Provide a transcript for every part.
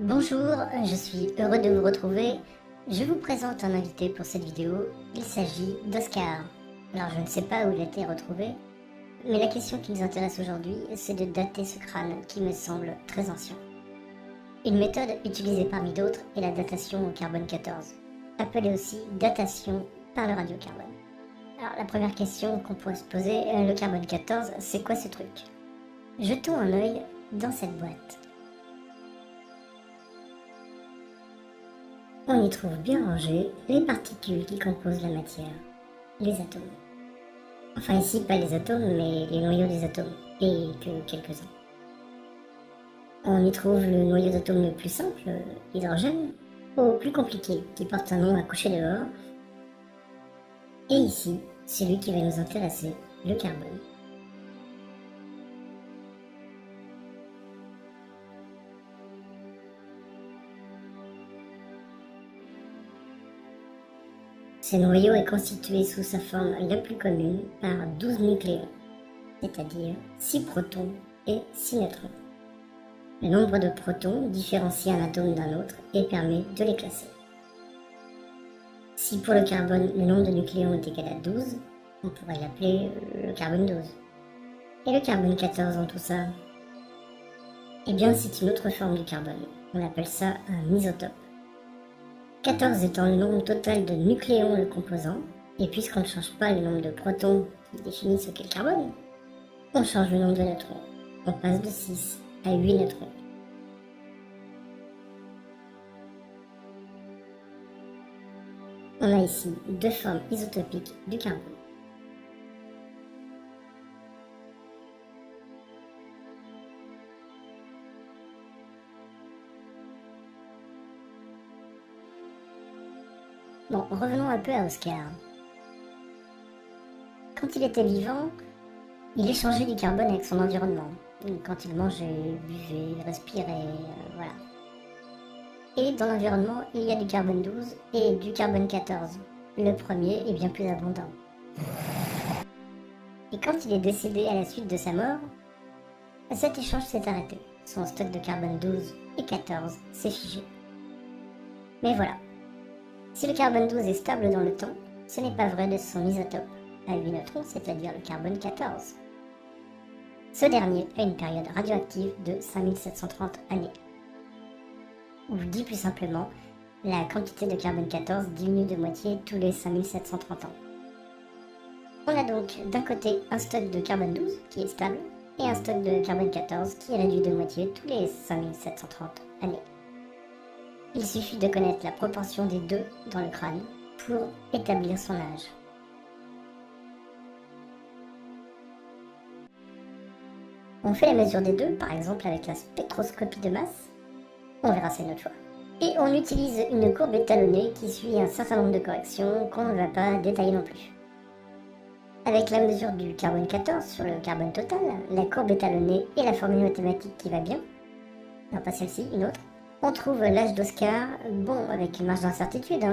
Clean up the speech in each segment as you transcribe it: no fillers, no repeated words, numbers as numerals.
Bonjour, je suis heureux de vous retrouver. Je vous présente un invité pour cette vidéo. Il s'agit d'Oscar. Alors je ne sais pas où il a été retrouvé, mais la question qui nous intéresse aujourd'hui, c'est de dater ce crâne qui me semble très ancien. Une méthode utilisée parmi d'autres est la datation au carbone 14, appelée aussi datation par le radiocarbone. Alors la première question qu'on pourrait se poser, le carbone 14, c'est quoi ce truc? Jetons un œil dans cette boîte. On y trouve bien rangées les particules qui composent la matière, les atomes. Enfin ici, pas les atomes, mais les noyaux des atomes, et que quelques-uns. On y trouve le noyau d'atome le plus simple, l'hydrogène, au plus compliqué, qui porte un nom à coucher dehors. Et ici, celui qui va nous intéresser, le carbone. Ce noyau est constitué sous sa forme la plus commune par 12 nucléons, c'est-à-dire 6 protons et 6 neutrons. Le nombre de protons différencie un atome d'un autre et permet de les classer. Si pour le carbone le nombre de nucléons est égal à 12, on pourrait l'appeler le carbone 12. Et le carbone 14 dans tout ça? Eh bien c'est une autre forme du carbone, on appelle ça un isotope. 14 étant le nombre total de nucléons le composant, et puisqu'on ne change pas le nombre de protons qui définit ce qu'est le carbone, on change le nombre de neutrons. On passe de 6 à 8 neutrons. On a ici deux formes isotopiques du carbone. Bon, revenons un peu à Oscar. Quand il était vivant, il échangeait du carbone avec son environnement. Quand il mangeait, buvait, respirait, voilà. Et dans l'environnement, il y a du carbone 12 et du carbone 14. Le premier est bien plus abondant. Et quand il est décédé à la suite de sa mort, cet échange s'est arrêté. Son stock de carbone 12 et 14 s'est figé. Mais voilà. Si le carbone 12 est stable dans le temps, ce n'est pas vrai de son isotope, à 8 neutrons, c'est-à-dire le carbone 14. Ce dernier a une période radioactive de 5730 années. Ou dit plus simplement, la quantité de carbone 14 diminue de moitié tous les 5730 ans. On a donc d'un côté un stock de carbone 12 qui est stable, et un stock de carbone 14 qui est réduit de moitié tous les 5730 années. Il suffit de connaître la proportion des deux dans le crâne pour établir son âge. On fait la mesure des deux, par exemple avec la spectroscopie de masse. On verra ça une autre fois. Et on utilise une courbe étalonnée qui suit un certain nombre de corrections qu'on ne va pas détailler non plus. Avec la mesure du carbone 14 sur le carbone total, la courbe étalonnée et la formule mathématique qui va bien, non pas celle-ci, une autre, on trouve l'âge d'Oscar, bon, avec une marge d'incertitude,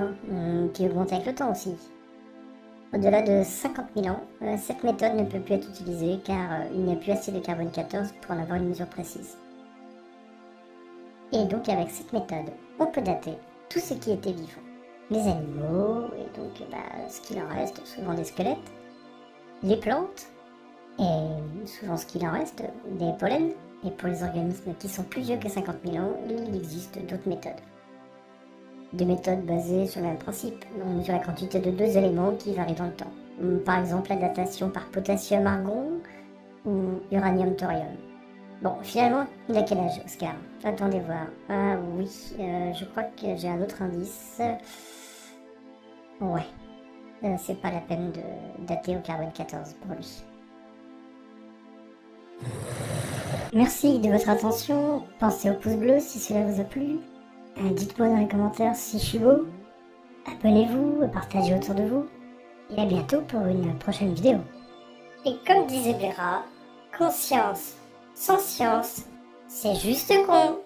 qui augmente avec le temps aussi. Au-delà de 50 000 ans, cette méthode ne peut plus être utilisée car il n'y a plus assez de carbone 14 pour en avoir une mesure précise. Et donc avec cette méthode, on peut dater tout ce qui était vivant. Les animaux, et donc ce qu'il en reste, souvent des squelettes, les plantes, et souvent ce qu'il en reste, des pollens. Et pour les organismes qui sont plus vieux que 50 000 ans, il existe d'autres méthodes. Des méthodes basées sur le même principe. On mesure la quantité de deux éléments qui varient dans le temps. Par exemple la datation par potassium-argon ou uranium-thorium. Bon, finalement, il a quel âge, Oscar? Attendez voir. Ah oui, je crois que j'ai un autre indice. Ouais, c'est pas la peine de dater au carbone 14 pour lui. Merci de votre attention, pensez au pouce bleu si cela vous a plu, dites-moi dans les commentaires si je suis beau, abonnez-vous, partagez autour de vous, et à bientôt pour une prochaine vidéo. Et comme disait Béra, conscience sans science, c'est juste con.